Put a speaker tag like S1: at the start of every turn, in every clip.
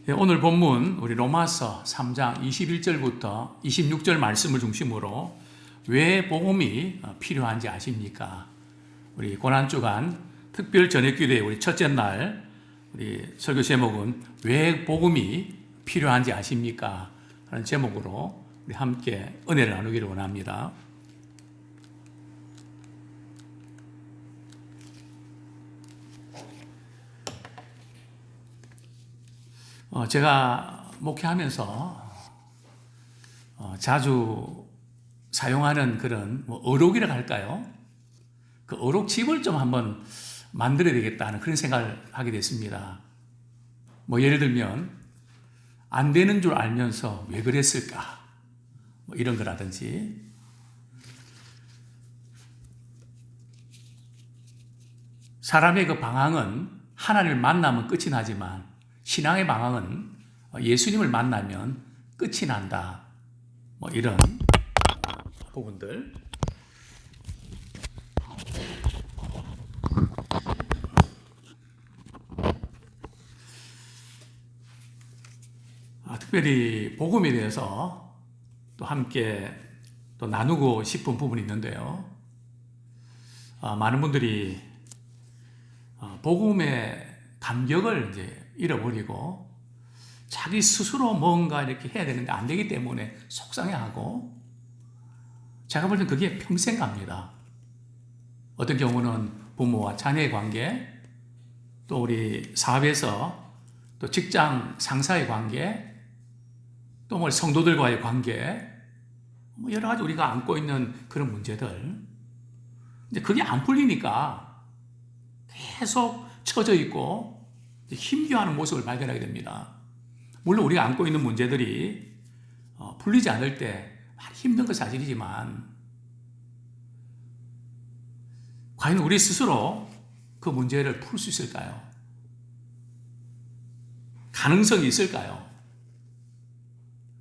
S1: 네, 오늘 본문 우리 로마서 3장 21절부터 26절 말씀을 중심으로 왜 복음이 필요한지 아십니까? 우리 고난주간 특별 저녁기도회 우리 첫째 날 우리 설교 제목은 왜 복음이 필요한지 아십니까? 하는 제목으로 우리 함께 은혜를 나누기를 원합니다. 제가 목회하면서 자주 사용하는 그런 어록이라고 할까요? 그 어록집을 좀 한번 만들어야 되겠다는 그런 생각을 하게 됐습니다. 예를 들면 안 되는 줄 알면서 왜 그랬을까? 이런 거라든지 사람의 그 방황은 하나님을 만나면 끝이 나지만 신앙의 방황은 예수님을 만나면 끝이 난다. 이런 부분들. 특별히 복음에 대해서 또 함께 또 나누고 싶은 부분이 있는데요. 많은 분들이 복음의 감격을 이제 잃어버리고 자기 스스로 뭔가 이렇게 해야 되는데 안 되기 때문에 속상해하고 제가 볼 땐 그게 평생 갑니다. 어떤 경우는 부모와 자녀의 관계, 또 우리 사업에서 또 직장 상사의 관계, 또 성도들과의 관계, 여러 가지 우리가 안고 있는 그런 문제들. 근데 그게 안 풀리니까 계속 처져 있고 힘겨워하는 모습을 발견하게 됩니다. 물론 우리가 안고 있는 문제들이 풀리지 않을 때 많이 힘든 건 사실이지만 과연 우리 스스로 그 문제를 풀 수 있을까요? 가능성이 있을까요?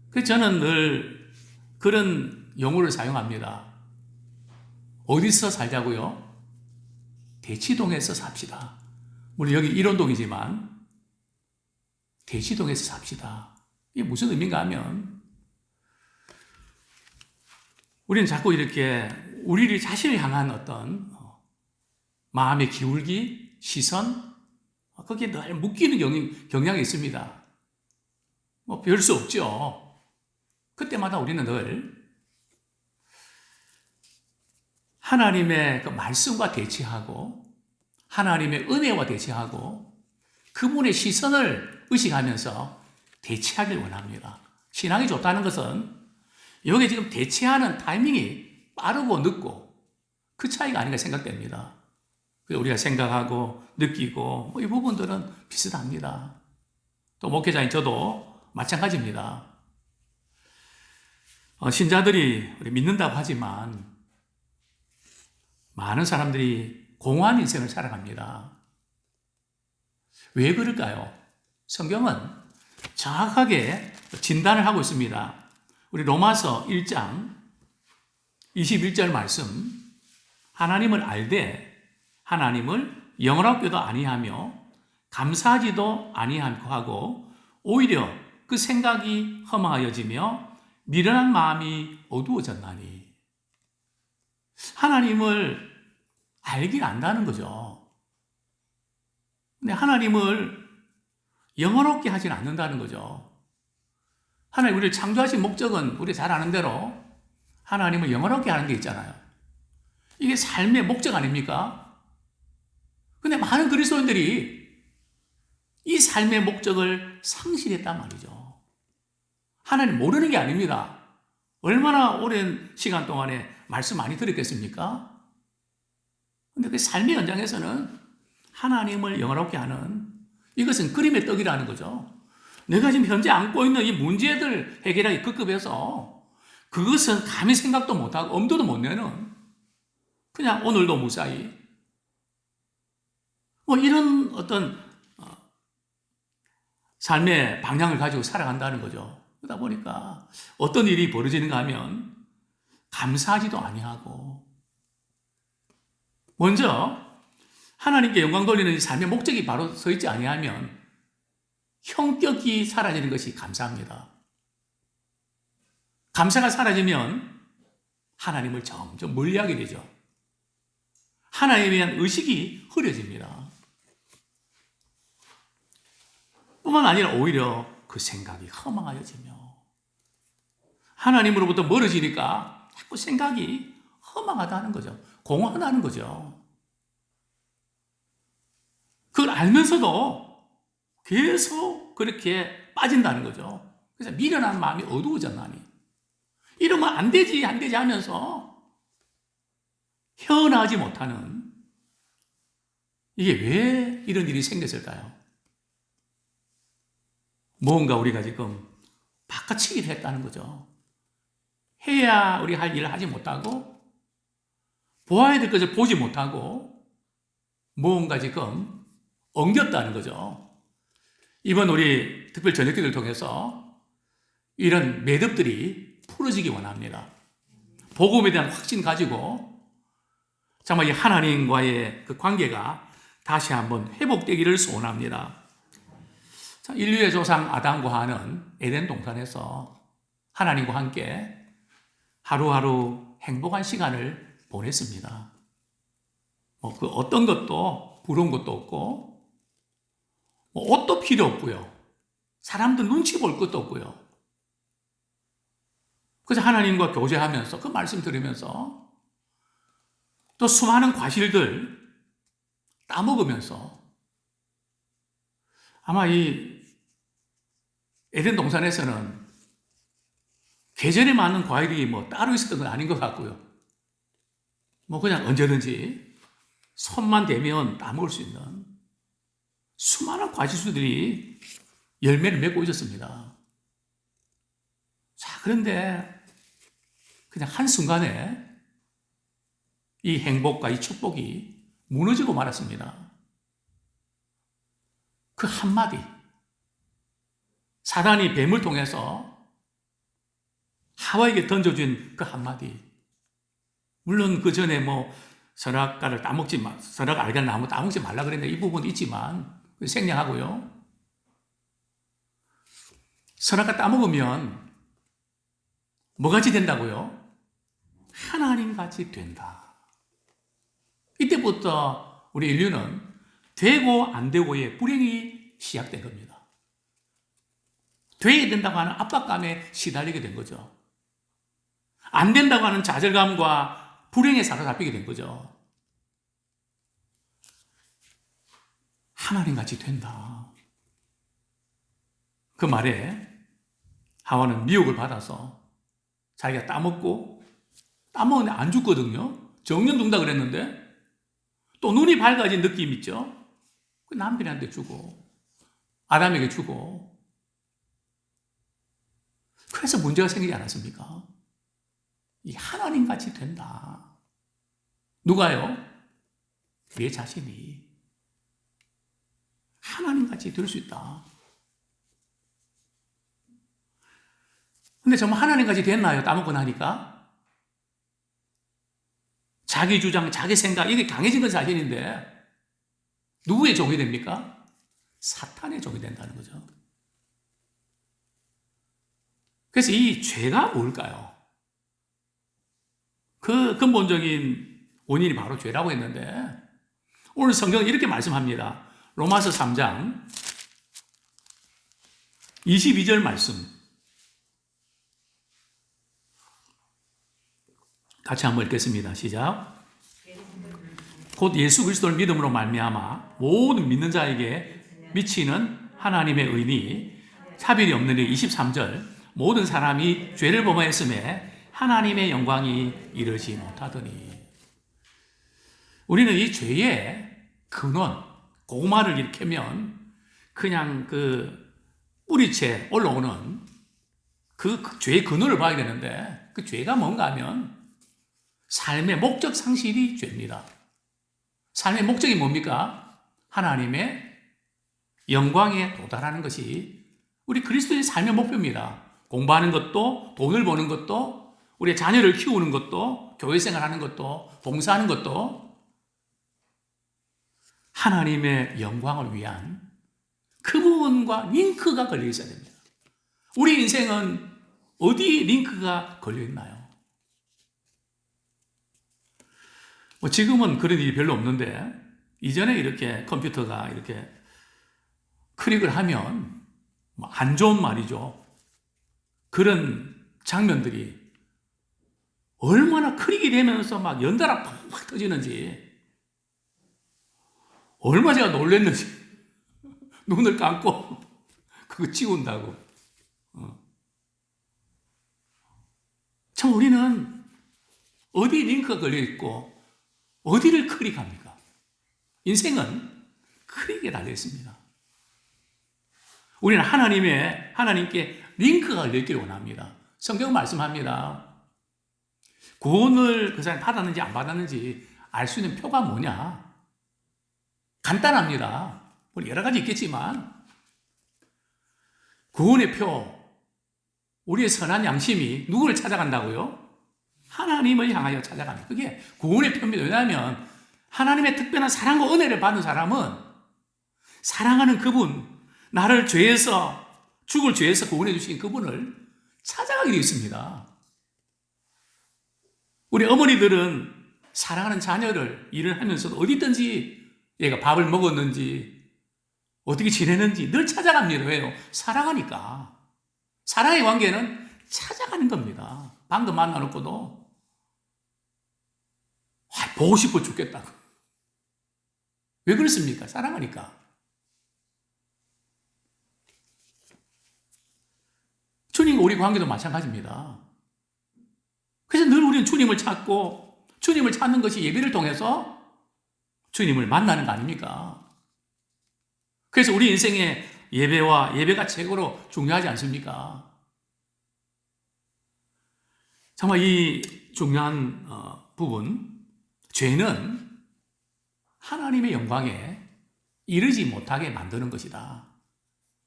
S1: 그래서 저는 늘 그런 용어를 사용합니다. 어디서 살자고요? 대치동에서 삽시다. 물론 여기 일원동이지만 대치동에서 삽시다. 이게 무슨 의미인가 하면 우리는 자꾸 이렇게 우리를 자신을 향한 어떤 마음의 기울기, 시선, 거기에 늘 묶이는 경향이 있습니다. 별 수 없죠. 그때마다 우리는 늘 하나님의 그 말씀과 대치하고 하나님의 은혜와 대치하고 그분의 시선을 의식하면서 대치하길 원합니다. 신앙이 좋다는 것은 여기 지금 대치하는 타이밍이 빠르고 늦고 그 차이가 아닌가 생각됩니다. 우리가 생각하고 느끼고 이 부분들은 비슷합니다. 또 목회자인 저도 마찬가지입니다. 신자들이 우리 믿는다고 하지만 많은 사람들이 공허한 인생을 살아갑니다. 왜 그럴까요? 성경은 정확하게 진단을 하고 있습니다. 우리 로마서 1장 21절 말씀, 하나님을 알되 하나님을 영원하게도 아니하며 감사하지도 아니하고 하고 오히려 그 생각이 허망하여지며 미련한 마음이 어두워졌나니. 하나님을 알긴 안다는 거죠. 근데 하나님을 영원롭게 하진 않는다는 거죠. 하나님 우리를 창조하신 목적은 우리 잘 아는 대로 하나님을 영원롭게 하는 게 있잖아요. 이게 삶의 목적 아닙니까? 근데 많은 그리스도인들이 이 삶의 목적을 상실했단 말이죠. 하나님 모르는 게 아닙니다. 얼마나 오랜 시간 동안에 말씀 많이 들었겠습니까? 근데 그 삶의 현장에서는 하나님을 영원롭게 하는 이것은 그림의 떡이라는 거죠. 내가 지금 현재 안고 있는 이 문제들 해결하기 급급해서 그것은 감히 생각도 못하고 엄두도 못 내는 그냥 오늘도 무사히 이런 어떤 삶의 방향을 가지고 살아간다는 거죠. 그러다 보니까 어떤 일이 벌어지는가 하면 감사하지도 아니하고 먼저 하나님께 영광 돌리는 이 삶의 목적이 바로 서 있지 아니하면 형격이 사라지는 것이 감사입니다. 감사가 사라지면 하나님을 점점 멀리하게 되죠. 하나님에 대한 의식이 흐려집니다. 뿐만 아니라 오히려 그 생각이 허망해지며 하나님으로부터 멀어지니까 자꾸 생각이 허망하다는 거죠. 공허하다는 거죠. 그걸 알면서도 계속 그렇게 빠진다는 거죠. 그래서 미련한 마음이 어두워졌나니 이러면 안 되지 하면서 헤어나오지 못하는, 이게 왜 이런 일이 생겼을까요? 뭔가 우리가 지금 바꿔치기를 했다는 거죠. 해야 우리 할 일을 하지 못하고 보아야 될 것을 보지 못하고 뭔가 지금 엉겼다는 거죠. 이번 우리 특별 저녁기도를 통해서 이런 매듭들이 풀어지기 원합니다. 복음에 대한 확신 가지고 정말 이 하나님과의 그 관계가 다시 한번 회복되기를 소원합니다. 인류의 조상 아담과 하와는 에덴 동산에서 하나님과 함께 하루하루 행복한 시간을 보냈습니다. 그 어떤 것도 부러운 것도 없고, 옷도 필요 없고요. 사람들 눈치 볼 것도 없고요. 그래서 하나님과 교제하면서 그 말씀 들으면서 또 수많은 과실들 따먹으면서 아마 이 에덴 동산에서는 계절에 맞는 과일이 따로 있었던 건 아닌 것 같고요. 그냥 언제든지 손만 대면 따먹을 수 있는 수많은 과실수들이 열매를 맺고 있었습니다. 자, 그런데 그냥 한순간에 이 행복과 이 축복이 무너지고 말았습니다. 그 한마디, 사단이 뱀을 통해서 하와에게 던져준 그 한마디, 물론 그 전에 선악과를 따먹지 마, 선악 알게 나무 따먹지 말라 그랬는데 이 부분도 있지만 생략하고요. 선악과 따먹으면 뭐같이 된다고요? 하나님같이 된다. 이때부터 우리 인류는 되고 안 되고의 불행이 시작된 겁니다. 돼야 된다고 하는 압박감에 시달리게 된 거죠. 안 된다고 하는 좌절감과 불행에 사로잡히게 된 거죠. 하나님같이 된다. 그 말에 하와는 미혹을 받아서 자기가 따먹는데 안 죽거든요. 정년 둔다 그랬는데 또 눈이 밝아진 느낌 있죠. 그 남편한테 주고 아담에게 주고, 그래서 문제가 생기지 않았습니까? 이 하나님같이 된다. 누가요? 내 자신이 하나님같이 될 수 있다. 근데 정말 하나님같이 됐나요? 따먹고 나니까? 자기 주장, 자기 생각, 이게 강해진 건 사실인데 누구의 종이 됩니까? 사탄의 종이 된다는 거죠. 그래서 이 죄가 뭘까요? 그 근본적인 원인이 바로 죄라고 했는데 오늘 성경은 이렇게 말씀합니다. 로마서 3장 22절 말씀 같이 한번 읽겠습니다. 시작. 곧 예수 그리스도를 믿음으로 말미암아 모든 믿는 자에게 미치는 하나님의 의니 차별이 없느니 23절 모든 사람이 죄를 범하였음에 하나님의 영광이 이르지 못하더니. 우리는 이 죄의 근원, 고구마를 일으키면 그냥 그 뿌리채 올라오는 그 죄의 근원을 봐야 되는데 그 죄가 뭔가 하면 삶의 목적 상실이 죄입니다. 삶의 목적이 뭡니까? 하나님의 영광에 도달하는 것이 우리 그리스도의 삶의 목표입니다. 공부하는 것도, 돈을 버는 것도, 우리의 자녀를 키우는 것도, 교회 생활하는 것도, 봉사하는 것도 하나님의 영광을 위한 그분과 링크가 걸려 있어야 됩니다. 우리 인생은 어디 링크가 걸려 있나요? 뭐 지금은 그런 일이 별로 없는데 이전에 이렇게 컴퓨터가 이렇게 클릭을 하면 뭐 안 좋은 말이죠. 그런 장면들이 얼마나 클릭이 되면서 막 연달아 팍팍 터지는지 얼마 제가 놀랐는지 눈을 감고 그거 지운다고. 참 우리는 어디 링크가 걸려 있고 어디를 클릭합니까? 인생은 클릭에 달려 있습니다. 우리는 하나님께 링크가 걸려 있기를 원합니다. 성경 말씀합니다. 구원을 그 사람이 받았는지 안 받았는지 알 수 있는 표가 뭐냐? 간단합니다. 여러 가지 있겠지만 구원의 표, 우리의 선한 양심이 누구를 찾아간다고요? 하나님을 향하여 찾아갑니다. 그게 구원의 표입니다. 왜냐하면 하나님의 특별한 사랑과 은혜를 받은 사람은 사랑하는 그분, 나를 죽을 죄에서 구원해 주신 그분을 찾아가게 되어 있습니다. 우리 어머니들은 사랑하는 자녀를 일을 하면서도 어디든지 얘가 밥을 먹었는지 어떻게 지내는지 늘 찾아갑니다. 왜요? 사랑하니까. 사랑의 관계는 찾아가는 겁니다. 방금 만나놓고도 보고 싶어 죽겠다고. 왜 그렇습니까? 사랑하니까. 주님과 우리 관계도 마찬가지입니다. 그래서 늘 우리는 주님을 찾고 주님을 찾는 것이 예배를 통해서 주님을 만나는 거 아닙니까? 그래서 우리 인생에 예배가 최고로 중요하지 않습니까? 정말 이 중요한 부분, 죄는 하나님의 영광에 이르지 못하게 만드는 것이다.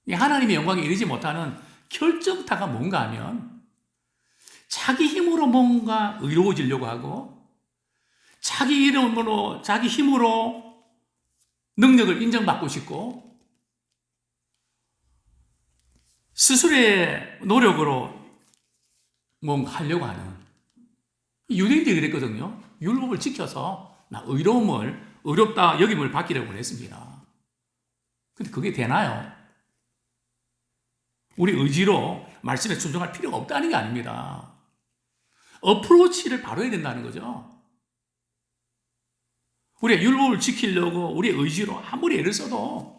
S1: 이 하나님의 영광에 이르지 못하는 결정타가 뭔가 하면 자기 힘으로 뭔가 의로워지려고 하고 자기 힘으로 능력을 인정받고 싶고 스스로의 노력으로 뭔가 하려고 하는 유대인들이 그랬거든요. 율법을 지켜서 나 의롭다 여김을 받기를 원했습니다. 근데 그게 되나요? 우리 의지로 말씀에 순종할 필요가 없다는 게 아닙니다. 어프로치를 바로 해야 된다는 거죠. 우리가 율법을 지키려고 우리의 의지로 아무리 애를 써도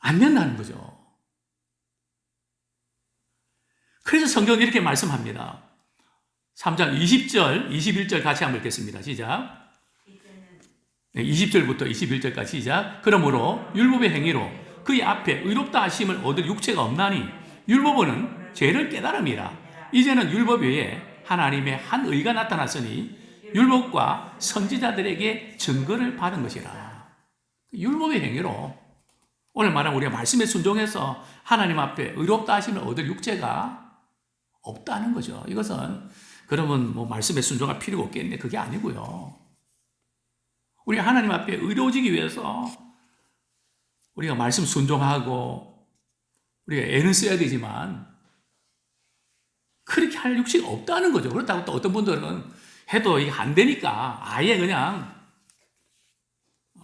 S1: 안 된다는 거죠. 그래서 성경은 이렇게 말씀합니다. 3장 20절, 21절 같이 한번 읽겠습니다. 시작. 20절부터 21절까지 시작. 그러므로 율법의 행위로 그의 앞에 의롭다 하심을 얻을 육체가 없나니 율법은 죄를 깨달음이라. 이제는 율법 외에 하나님의 한 의가 나타났으니 율법과 선지자들에게 증거를 받은 것이라. 율법의 행위로 오늘 말하면 우리가 말씀에 순종해서 하나님 앞에 의롭다 하심을 얻을 육체가 없다는 거죠. 이것은 그러면 뭐 말씀에 순종할 필요가 없겠네. 그게 아니고요. 우리가 하나님 앞에 의로워지기 위해서 우리가 말씀 순종하고 우리가 애는 써야 되지만 그렇게 할 육체가 없다는 거죠. 그렇다고 또 어떤 분들은 해도 이게 안 되니까 아예 그냥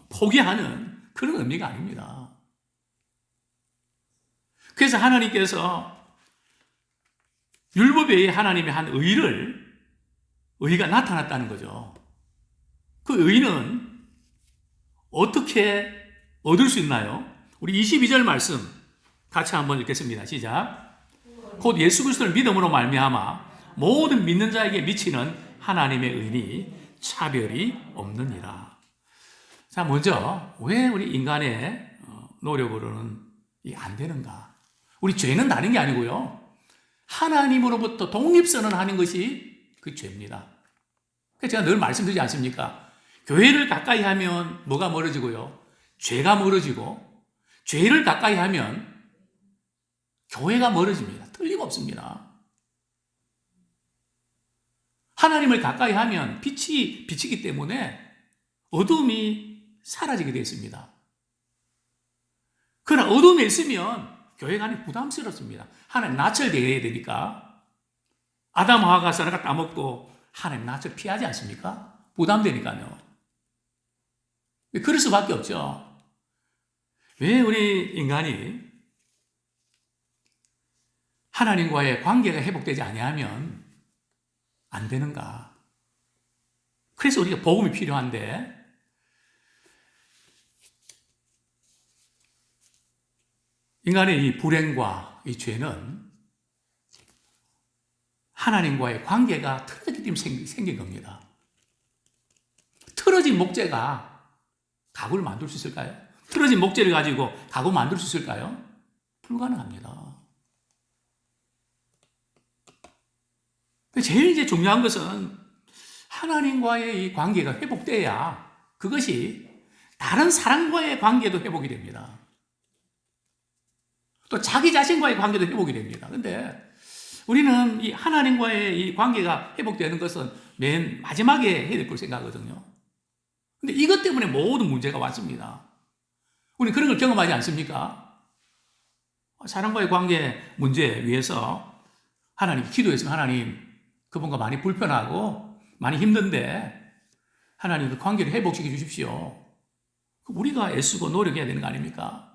S1: 포기하는 그런 의미가 아닙니다. 그래서 하나님께서 율법 외에 하나님의 한 의가 나타났다는 거죠. 그 의는 어떻게 얻을 수 있나요? 우리 22절 말씀 같이 한번 읽겠습니다. 시작. 곧 예수 그리스도를 믿음으로 말미암아 모든 믿는 자에게 미치는 하나님의 의니 차별이 없느니라. 자, 먼저 왜 우리 인간의 노력으로는 이게 안 되는가? 우리 죄는 다른 게 아니고요. 하나님으로부터 독립선언하는 것이 그 죄입니다. 그래서 제가 늘 말씀드리지 않습니까? 교회를 가까이 하면 뭐가 멀어지고요? 죄가 멀어지고 죄를 가까이 하면 교회가 멀어집니다. 틀림없습니다. 하나님을 가까이 하면 빛이 비치기 때문에 어둠이 사라지게 되어 있습니다. 그러나 어둠에 있으면 교회 간이 부담스럽습니다. 하나님 낯을 대해야 되니까. 아담 하와가 선악과 따먹고 하나님 낯을 피하지 않습니까? 부담되니까요. 그럴 수밖에 없죠. 왜 우리 인간이 하나님과의 관계가 회복되지 아니하면 안 되는가? 그래서 우리가 복음이 필요한데, 인간의 이 불행과 이 죄는 하나님과의 관계가 틀어졌기 때문에 생긴 겁니다. 틀어진 목재가 가구를 만들 수 있을까요? 틀어진 목재를 가지고 가구 만들 수 있을까요? 불가능합니다. 제일 이제 중요한 것은 하나님과의 이 관계가 회복돼야 그것이 다른 사람과의 관계도 회복이 됩니다. 또 자기 자신과의 관계도 회복이 됩니다. 근데 우리는 이 하나님과의 이 관계가 회복되는 것은 맨 마지막에 해야 될 걸 생각하거든요. 근데 이것 때문에 모든 문제가 왔습니다. 우리는 그런 걸 경험하지 않습니까? 사람과의 관계 문제 위해서 하나님 기도했으면 하나님 그분과 많이 불편하고 많이 힘든데 하나님 그 관계를 회복시켜 주십시오. 우리가 애쓰고 노력해야 되는 거 아닙니까?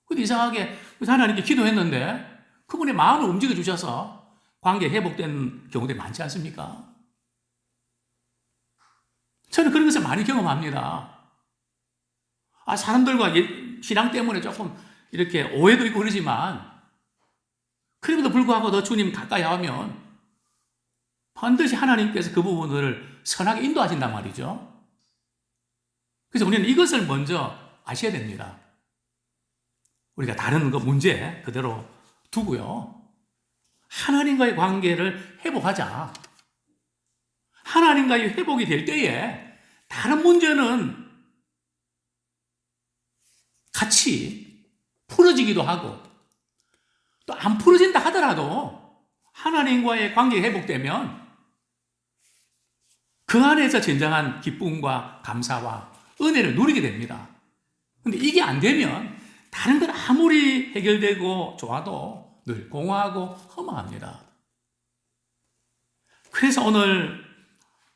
S1: 근데 이상하게 하나님께 기도했는데 그분의 마음을 움직여 주셔서 관계 회복된 경우들이 많지 않습니까? 저는 그런 것을 많이 경험합니다. 사람들과 신앙 때문에 조금 이렇게 오해도 있고 그러지만 그럼에도 불구하고 더 주님 가까이 하면 반드시 하나님께서 그 부분을 선하게 인도하신단 말이죠. 그래서 우리는 이것을 먼저 아셔야 됩니다. 우리가 다른 그 문제 그대로 두고요. 하나님과의 관계를 회복하자. 하나님과의 회복이 될 때에 다른 문제는 같이 풀어지기도 하고 또 안 풀어진다 하더라도 하나님과의 관계가 회복되면 그 안에서 진정한 기쁨과 감사와 은혜를 누리게 됩니다. 근데 이게 안 되면 다른 건 아무리 해결되고 좋아도 늘 공허하고 허망합니다. 그래서 오늘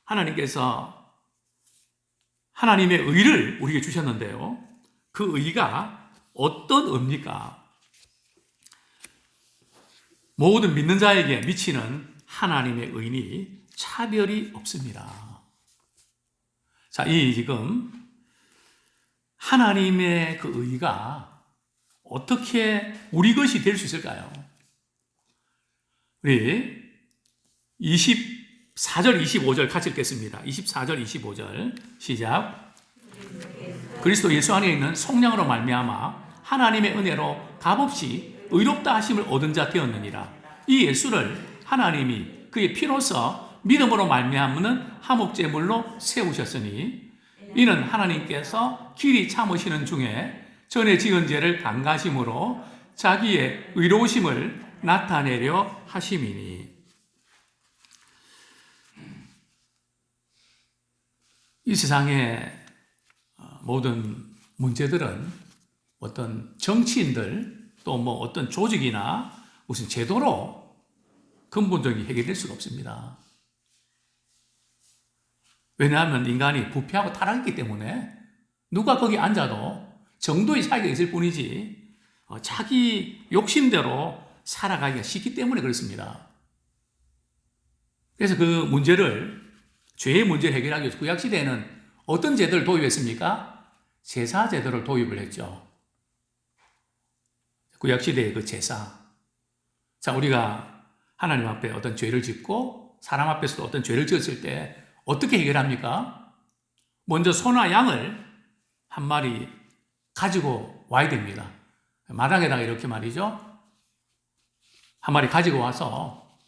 S1: 하나님께서 하나님의 의를 우리에게 주셨는데요. 그 의가 어떤 의입니까? 모든 믿는 자에게 미치는 하나님의 의는 차별이 없습니다. 자, 이 지금 하나님의 그 의가 어떻게 우리 것이 될 수 있을까요? 우리 24절, 25절 같이 읽겠습니다. 24절, 25절 시작. 그리스도 예수 안에 있는 성령으로 말미암아 하나님의 은혜로 값없이 의롭다 하심을 얻은 자 되었느니라. 이 예수를 하나님이 그의 피로써 믿음으로 말미암는 화목제물로 세우셨으니 이는 하나님께서 길이 참으시는 중에 전에 지은 죄를 강가심으로 자기의 의로우심을 나타내려 하심이니. 이 세상의 모든 문제들은 어떤 정치인들 또 뭐 어떤 조직이나 무슨 제도로 근본적인 해결될 수가 없습니다. 왜냐하면 인간이 부패하고 타락했기 때문에 누가 거기 앉아도 정도의 차이가 있을 뿐이지 자기 욕심대로 살아가기가 쉽기 때문에 그렇습니다. 그래서 그 문제를, 죄의 문제를 해결하기 위해서 구약시대에는 어떤 제도를 도입했습니까? 제사 제도를 도입을 했죠. 구약시대의 그 제사. 자, 우리가 하나님 앞에 어떤 죄를 짓고 사람 앞에서도 어떤 죄를 지었을 때 어떻게 해결합니까? 먼저 소나 양을 한 마리 가지고 와야 됩니다. 마당에다가 이렇게 말이죠. 한 마리 가지고 와서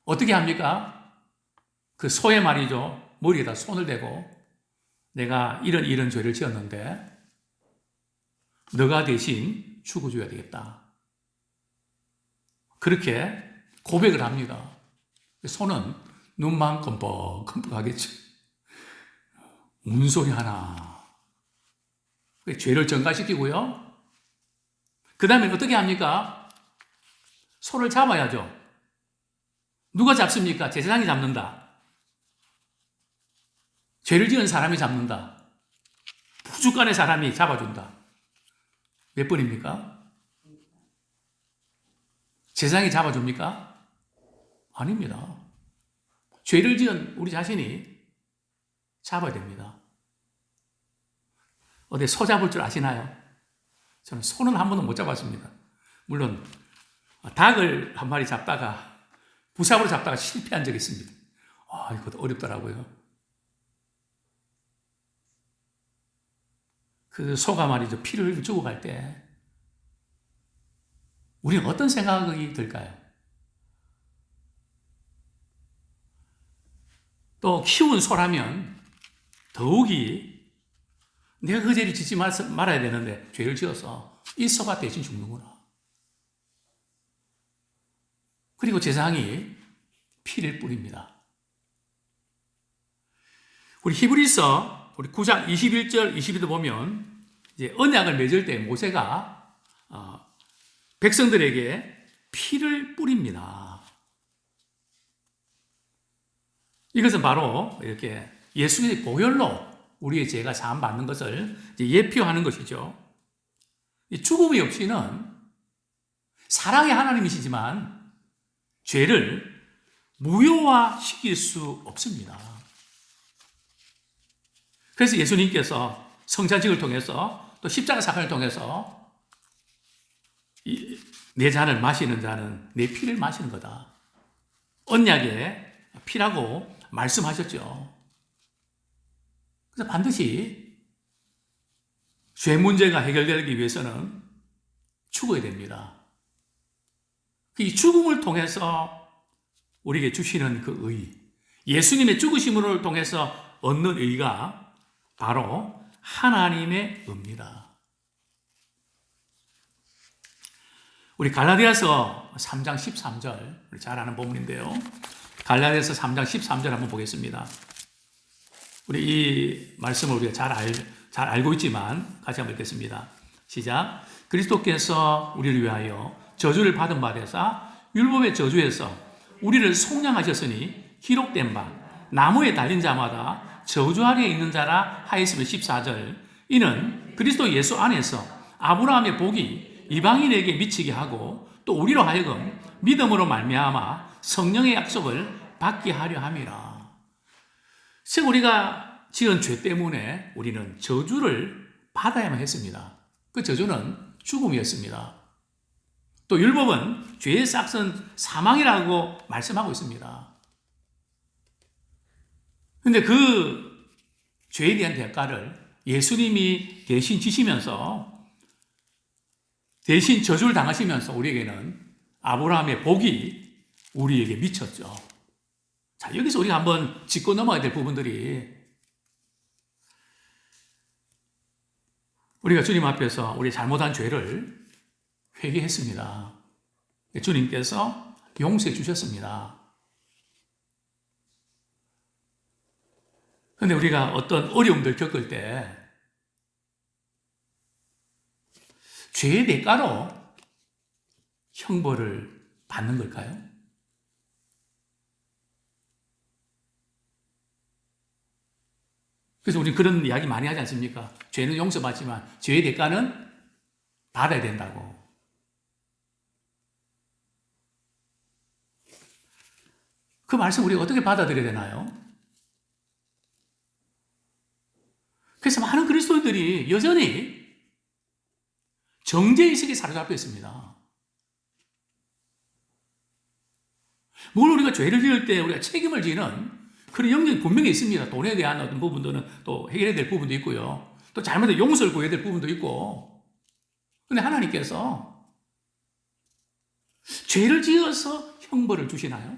S1: 어떻게 합니까? 그 소의 말이죠. 머리에다 손을 대고 내가 이런 죄를 지었는데 너가 대신 죽어줘야 되겠다. 그렇게 고백을 합니다. 손은 눈만 껌뻑껌뻑하겠죠. 무슨 소리 하나. 죄를 전가시키고요. 그 다음에 어떻게 합니까? 소를 잡아야죠. 누가 잡습니까? 제사장이 잡는다. 죄를 지은 사람이 잡는다. 부족간의 사람이 잡아준다. 몇 번입니까? 제사장이 잡아줍니까? 아닙니다. 죄를 지은 우리 자신이 잡아야 됩니다. 어디 소 잡을 줄 아시나요? 저는 소는 한 번도 못 잡았습니다. 물론 닭을 한 마리 잡다가 부삽으로 잡다가 실패한 적이 있습니다. 이것도 어렵더라고요. 그 소가 말이죠. 피를 주고 갈 때 우리는 어떤 생각이 들까요? 또 키운 소라면 더욱이 내가 그 죄를 짓지 말아야 되는데 죄를 지어서 이 소가 대신 죽는구나. 그리고 제사장이 피를 뿌립니다. 우리 히브리서 우리 9장 21절 22절 보면 이제 언약을 맺을 때 모세가 백성들에게 피를 뿌립니다. 이것은 바로 이렇게 예수의 보혈로 우리의 죄가 사함 받는 것을 예표하는 것이죠. 죽음이 없이는 사랑의 하나님이시지만 죄를 무효화시킬 수 없습니다. 그래서 예수님께서 성찬식을 통해서 또 십자가 사건을 통해서 내 잔을 마시는 자는 내 피를 마시는 거다. 언약의 피라고 말씀하셨죠. 그래서 반드시 죄 문제가 해결되기 위해서는 죽어야 됩니다. 이 죽음을 통해서 우리에게 주시는 그 의, 예수님의 죽으심을 통해서 얻는 의가 바로 하나님의 의입니다. 우리 갈라디아서 3장 13절, 우리 잘 아는 본문인데요. 갈라디아서 3장 13절 한번 보겠습니다. 우리 이 말씀을 우리가 잘 알고 있지만 같이 한번 읽겠습니다. 시작. 그리스도께서 우리를 위하여 저주를 받은 바 되사 율법의 저주에서 우리를 속량하셨으니 기록된 바 나무에 달린 자마다 저주 아래에 있는 자라 하였으며 14절. 이는 그리스도 예수 안에서 아브라함의 복이 이방인에게 미치게 하고 또 우리로 하여금 믿음으로 말미암아 성령의 약속을 받게 하려 함이라. 즉 우리가 지은 죄 때문에 우리는 저주를 받아야만 했습니다. 그 저주는 죽음이었습니다. 또 율법은 죄의 싹은 사망이라고 말씀하고 있습니다. 그런데 그 죄에 대한 대가를 예수님이 대신 지시면서 대신 저주를 당하시면서 우리에게는 아브라함의 복이 우리에게 미쳤죠. 자, 여기서 우리가 한번 짚고 넘어가야 될 부분들이 우리가 주님 앞에서 우리 잘못한 죄를 회개했습니다. 주님께서 용서해 주셨습니다. 그런데 우리가 어떤 어려움들 겪을 때 죄의 대가로 형벌을 받는 걸까요? 그래서 우리 그런 이야기 많이 하지 않습니까? 죄는 용서받지만 죄의 대가는 받아야 된다고. 그 말씀 우리가 어떻게 받아들여야 되나요? 그래서 많은 그리스도인들이 여전히 정죄의식에 사로잡혀 있습니다. 뭘 우리가 죄를 지을 때 우리가 책임을 지는 그런 영역이 분명히 있습니다. 돈에 대한 어떤 부분들은 또 해결해야 될 부분도 있고요. 또 잘못된 용서를 구해야 될 부분도 있고. 그런데 하나님께서 죄를 지어서 형벌을 주시나요?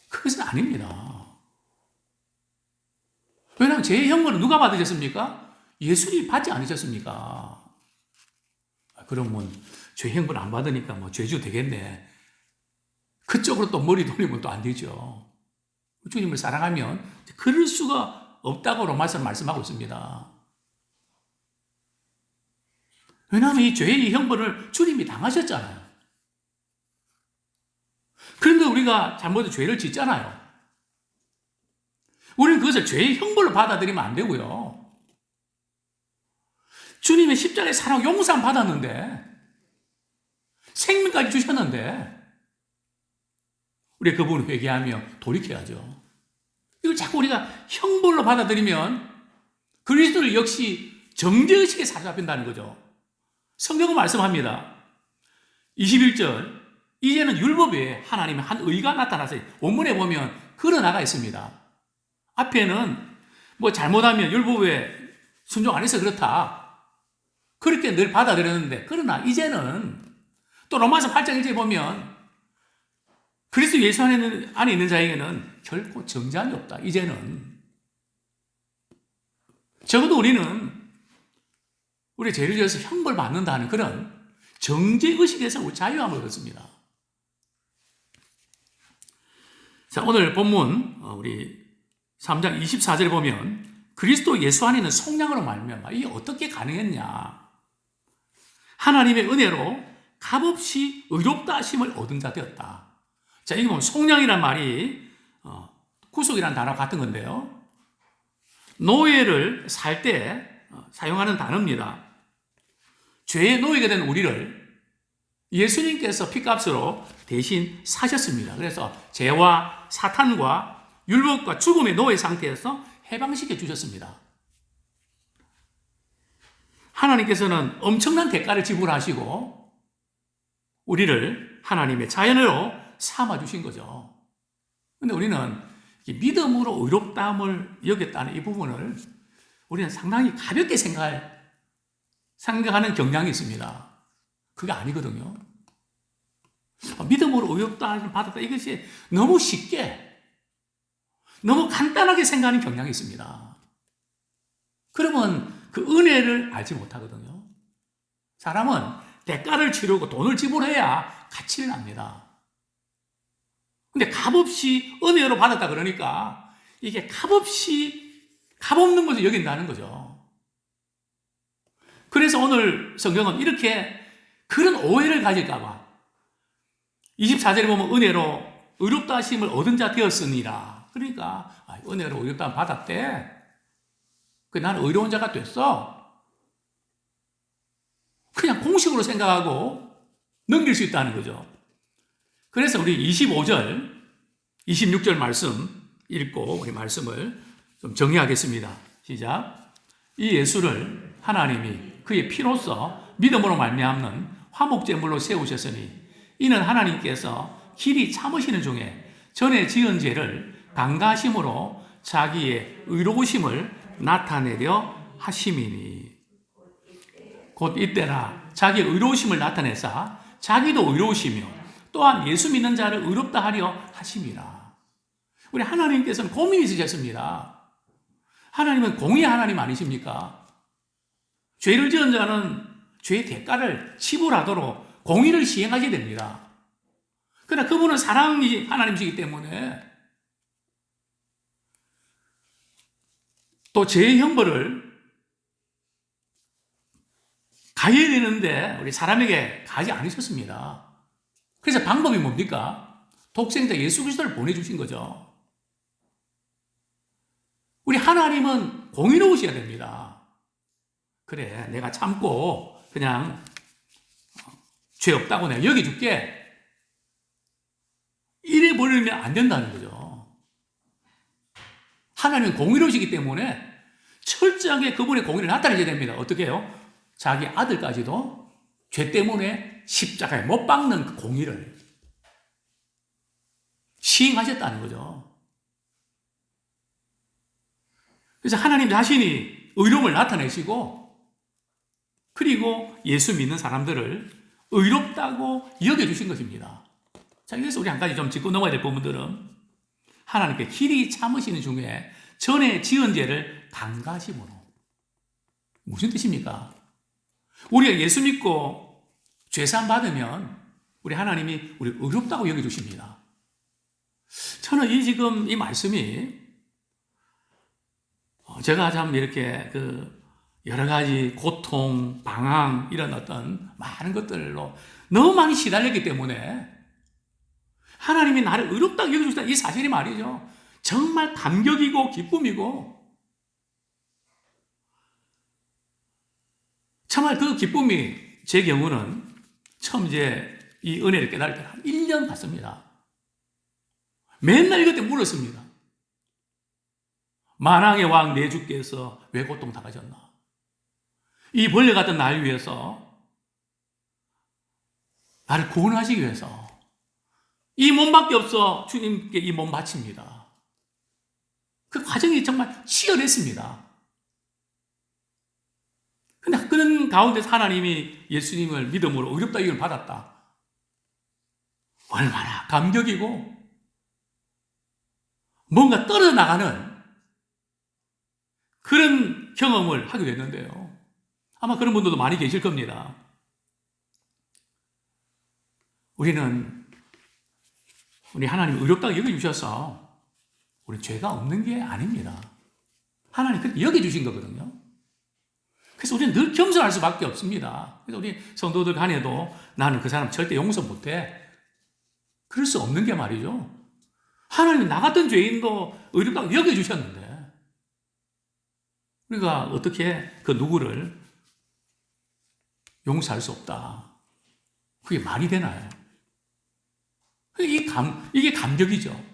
S1: 그것은 아닙니다. 왜냐하면 죄의 형벌은 누가 받으셨습니까? 예수님이 받지 않으셨습니까? 그러면 죄 형벌 안 받으니까 뭐 죄주 되겠네. 그쪽으로 또 머리 돌리면 또 안 되죠. 주님을 사랑하면 그럴 수가 없다고 로마서는 말씀하고 있습니다. 왜냐하면 이 죄의 형벌을 주님이 당하셨잖아요. 그런데 우리가 잘못해서 죄를 짓잖아요. 우리는 그것을 죄의 형벌로 받아들이면 안 되고요. 주님의 십자가의 사랑 용서함 받았는데, 생명까지 주셨는데, 우리 그 부분을 회개하며 돌이켜야죠. 이걸 자꾸 우리가 형벌로 받아들이면 그리스도를 역시 정죄의식에 사로잡힌다는 거죠. 성경은 말씀합니다. 21절, 이제는 율법 외에 하나님의 한 의가 나타나서 원문에 보면 걸어나가 있습니다. 앞에는 뭐 잘못하면 율법 외에 순종 안 해서 그렇다. 그렇게 늘 받아들였는데, 그러나 이제는 또 로마서 8장 1절에 보면 그리스도 예수 안에 있는 자에게는 결코 정죄함이 없다. 이제는. 적어도 우리는 우리 죄를 지어서 형벌 받는다는 그런 정죄의식에서 자유함을 얻습니다. 자, 오늘 본문 우리 3장 24절에 보면 그리스도 예수 안에 있는 속량으로 말미암아 이게 어떻게 가능했냐? 하나님의 은혜로 값없이 의롭다 하심을 얻은 자 되었다. 자, 이게 보면 속량이란 말이 구속이란 단어와 같은 건데요. 노예를 살 때 사용하는 단어입니다. 죄의 노예가 된 우리를 예수님께서 피값으로 대신 사셨습니다. 그래서 죄와 사탄과 율법과 죽음의 노예 상태에서 해방시켜 주셨습니다. 하나님께서는 엄청난 대가를 지불하시고 우리를 하나님의 자연으로 삼아주신 거죠. 근데 우리는 믿음으로 의롭다함을 여겼다는 이 부분을 우리는 상당히 가볍게 생각하는 경향이 있습니다. 그게 아니거든요. 믿음으로 의롭다함을 받았다. 이것이 너무 쉽게, 너무 간단하게 생각하는 경향이 있습니다. 그러면 그 은혜를 알지 못하거든요. 사람은 대가를 치르고 돈을 지불해야 가치를 납니다. 근데 값없이 은혜로 받았다 그러니까 이게 값없는 것을 여긴다는 거죠. 그래서 오늘 성경은 이렇게 그런 오해를 가질까봐 24절에 보면 은혜로 의롭다 하심을 얻은 자 되었으니라. 그러니까 은혜로 의롭다 받았대. 나는 의로운 자가 됐어. 그냥 공식으로 생각하고 넘길 수 있다는 거죠. 그래서 우리 25절, 26절 말씀 읽고 우리 말씀을 좀 정리하겠습니다. 시작. 이 예수를 하나님이 그의 피로써 믿음으로 말미암는 화목제물로 세우셨으니 이는 하나님께서 길이 참으시는 중에 전에 지은 죄를 강가하심으로 자기의 의로우심을 나타내려 하심이니 곧 이때라 자기의 의로우심을 나타내사 자기도 의로우시며 또한 예수 믿는 자를 의롭다 하려 하심이라. 우리 하나님께서는 고민이 있으셨습니다. 하나님은 공의의 하나님 아니십니까? 죄를 지은 자는 죄의 대가를 지불하도록 공의를 시행하게 됩니다. 그러나 그분은 사랑이 하나님이시기 때문에 또 죄의 형벌을 가해야 되는데 우리 사람에게 가지 않으셨습니다. 그래서 방법이 뭡니까? 독생자 예수 그리스도를 보내주신 거죠. 우리 하나님은 공의로우셔야 됩니다. 그래, 내가 참고 그냥 죄 없다고 내가 여겨줄게. 이래 버리면 안 된다는 거죠. 하나님은 공의로우시기 때문에 철저하게 그분의 공의를 나타내야 됩니다. 어떻게 해요? 자기 아들까지도 죄 때문에 십자가에 못 박는 그 공의를 시행하셨다는 거죠. 그래서 하나님 자신이 의로움을 나타내시고 그리고 예수 믿는 사람들을 의롭다고 여겨주신 것입니다. 자, 그래서 우리 한 가지 좀 짚고 넘어야 될 부분들은 하나님께 길이 참으시는 중에 전에 지은 죄를 강가심으로. 무슨 뜻입니까? 우리가 예수 믿고 죄사함 받으면 우리 하나님이 우리 의롭다고 여겨주십니다. 저는 지금 이 말씀이 제가 참 이렇게 여러 가지 고통, 방황 이런 어떤 많은 것들로 너무 많이 시달렸기 때문에 하나님이 나를 의롭다고 여겨주셨다 이 사실이 말이죠. 정말 감격이고 기쁨이고 정말 그 기쁨이 제 경우는 처음 이제 이 은혜를 깨달을 때 한 1년 갔습니다. 맨날 이것 때문에 울었습니다. 만왕의 왕 내 주께서 왜 고통 당하셨나? 이 벌레 같은 날 위해서 나를 구원하시기 위해서 이 몸밖에 없어 주님께 이 몸 바칩니다. 그 과정이 정말 치열했습니다. 근데 그런 가운데서 하나님이 예수님을 믿음으로 의롭다 이걸 받았다. 얼마나 감격이고 뭔가 떨어져 나가는 그런 경험을 하게 됐는데요. 아마 그런 분들도 많이 계실 겁니다. 우리 하나님 의롭다고 여겨주셔서 우리 죄가 없는 게 아닙니다. 하나님 그렇게 여겨주신 거거든요. 그래서 우리는 늘 겸손할 수밖에 없습니다. 그래서 우리 성도들 간에도 나는 그 사람 절대 용서 못해. 그럴 수 없는 게 말이죠. 하나님이 나 같은 죄인도 의롭다고 여겨주셨는데 우리가 어떻게 그 누구를 용서할 수 없다. 그게 말이 되나요? 이게 감격이죠.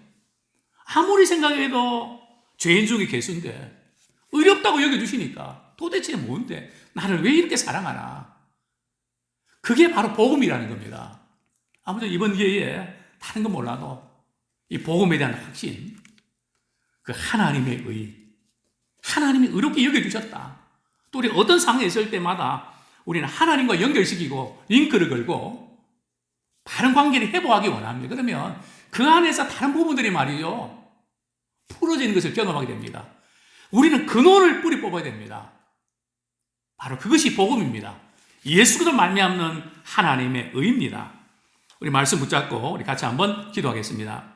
S1: 아무리 생각해도 죄인 중에 개수인데 의롭다고 여겨주시니까 도대체 뭔데? 나를 왜 이렇게 사랑하나? 그게 바로 복음이라는 겁니다. 아무튼 이번 기회에 다른 건 몰라도 이 복음에 대한 확신, 그 하나님의 하나님이 의롭게 여겨주셨다. 또 우리 어떤 상황에 있을 때마다 우리는 하나님과 연결시키고 링크를 걸고 바른 관계를 회복하기 원합니다. 그러면 그 안에서 다른 부분들이 말이죠. 풀어지는 것을 경험하게 됩니다. 우리는 근원을 뿌리 뽑아야 됩니다. 바로 그것이 복음입니다. 예수 그리스도 말미암는 하나님의 의입니다. 우리 말씀 붙잡고 우리 같이 한번 기도하겠습니다.